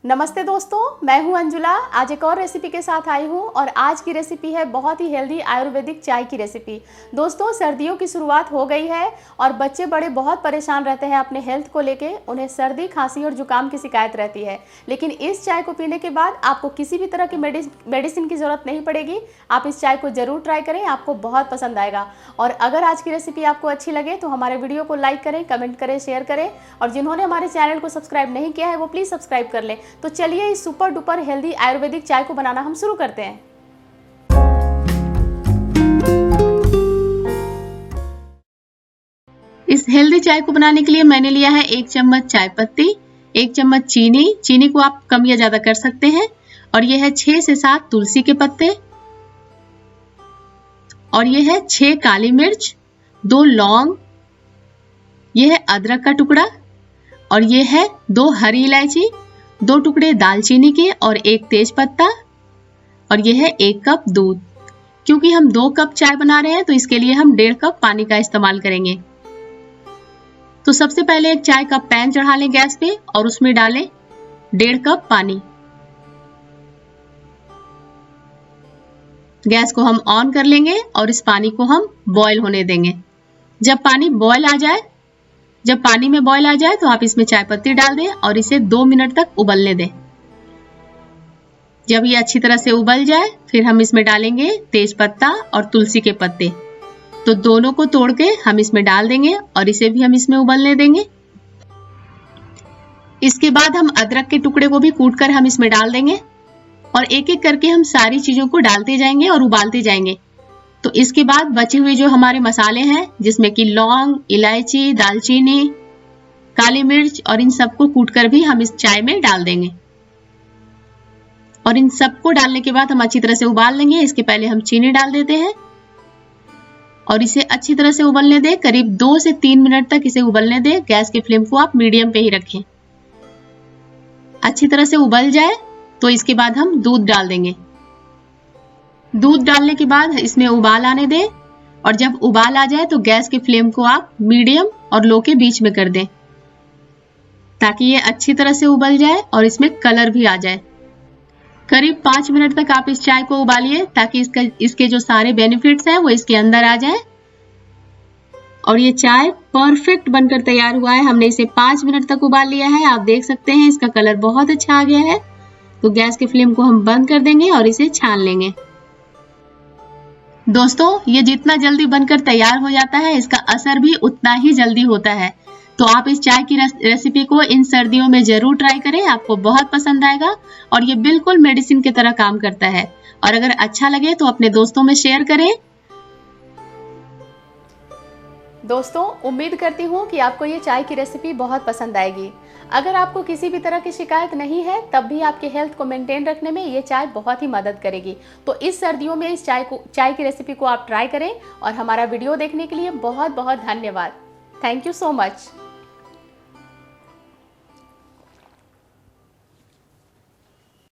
नमस्ते दोस्तों, मैं हूं अंजुला। आज एक और रेसिपी के साथ आई हूं और आज की रेसिपी है बहुत ही हेल्दी आयुर्वेदिक चाय की रेसिपी। दोस्तों, सर्दियों की शुरुआत हो गई है और बच्चे बड़े बहुत परेशान रहते हैं अपने हेल्थ को लेके। उन्हें सर्दी, खांसी और जुकाम की शिकायत रहती है, लेकिन इस चाय को पीने के बाद आपको किसी भी तरह की मेडिसिन की ज़रूरत नहीं पड़ेगी। आप इस चाय को ज़रूर ट्राई करें, आपको बहुत पसंद आएगा। और अगर आज की रेसिपी आपको अच्छी लगे तो हमारे वीडियो को लाइक करें, कमेंट करें, शेयर करें और जिन्होंने हमारे चैनल को सब्सक्राइब नहीं किया है वो प्लीज़ सब्सक्राइब कर लें। तो चलिए इस सुपर डुपर हेल्दी आयुर्वेदिक चाय को बनाना हम शुरू करते हैं। इस हेल्दी चाय को बनाने के लिए मैंने लिया है 1 चम्मच चाय पत्ती, 1 चम्मच चीनी को आप कम या ज्यादा कर सकते हैं, और यह है 6 से 7 तुलसी के पत्ते, और यह है 6 काली मिर्च, 2 लौंग, यह है अदरक का टुकड़ा, और यह है 2 हरी इलायची, 2 टुकड़े दालचीनी के और 1 तेज पत्ता, और यह है 1 कप दूध। क्योंकि हम 2 कप चाय बना रहे हैं तो इसके लिए हम 1.5 कप पानी का इस्तेमाल करेंगे। तो सबसे पहले एक चाय का पैन चढ़ा लें गैस पे और उसमें डालें 1.5 कप पानी। गैस को हम ऑन कर लेंगे और इस पानी को हम बॉयल होने देंगे। जब पानी में बॉयल आ जाए तो आप इसमें चाय पत्ती डाल दें और इसे 2 मिनट तक उबलने दें। जब ये अच्छी तरह से उबल जाए फिर हम इसमें डालेंगे तेज पत्ता और तुलसी के पत्ते। तो दोनों को तोड़ के हम इसमें डाल देंगे और इसे भी हम इसमें उबलने देंगे। इसके बाद हम अदरक के टुकड़े को भी कूट कर हम इसमें डाल देंगे और एक एक करके हम सारी चीजों को डालते जाएंगे और उबालते जाएंगे। तो इसके बाद बचे हुए जो हमारे मसाले हैं जिसमें कि लौंग, इलायची, दालचीनी, काली मिर्च और इन सबको कूटकर भी हम इस चाय में डाल देंगे। और इन सबको डालने के बाद हम अच्छी तरह से उबाल लेंगे। इसके पहले हम चीनी डाल देते हैं और इसे अच्छी तरह से उबलने दें। करीब 2 से 3 मिनट तक इसे उबलने दें। गैस की फ्लेम को आप मीडियम पे ही रखें। अच्छी तरह से उबल जाए तो इसके बाद हम दूध डाल देंगे। दूध डालने के बाद इसमें उबाल आने दें और जब उबाल आ जाए तो गैस की फ्लेम को आप मीडियम और लो के बीच में कर दें ताकि ये अच्छी तरह से उबल जाए और इसमें कलर भी आ जाए। करीब 5 मिनट तक आप इस चाय को उबालिए ताकि इसके जो सारे बेनिफिट्स हैं वो इसके अंदर आ जाए। और ये चाय परफेक्ट बनकर तैयार हुआ है। हमने इसे 5 मिनट तक उबाल लिया है। आप देख सकते हैं इसका कलर बहुत अच्छा आ गया है। तो गैस की फ्लेम को हम बंद कर देंगे और इसे छान लेंगे। दोस्तों, ये जितना जल्दी बनकर तैयार हो जाता है इसका असर भी उतना ही जल्दी होता है। तो आप इस चाय की रेसिपी को इन सर्दियों में जरूर ट्राई करें, आपको बहुत पसंद आएगा और ये बिल्कुल मेडिसिन की तरह काम करता है। और अगर अच्छा लगे तो अपने दोस्तों में शेयर करें। दोस्तों, उम्मीद करती हूँ कि आपको ये चाय की रेसिपी बहुत पसंद आएगी। अगर आपको किसी भी तरह की शिकायत नहीं है तब भी आपके हेल्थ को मेंटेन रखने में ये चाय बहुत ही मदद करेगी। तो इस सर्दियों में इस चाय की रेसिपी को आप ट्राई करें और हमारा वीडियो देखने के लिए बहुत बहुत धन्यवाद। Thank you so much.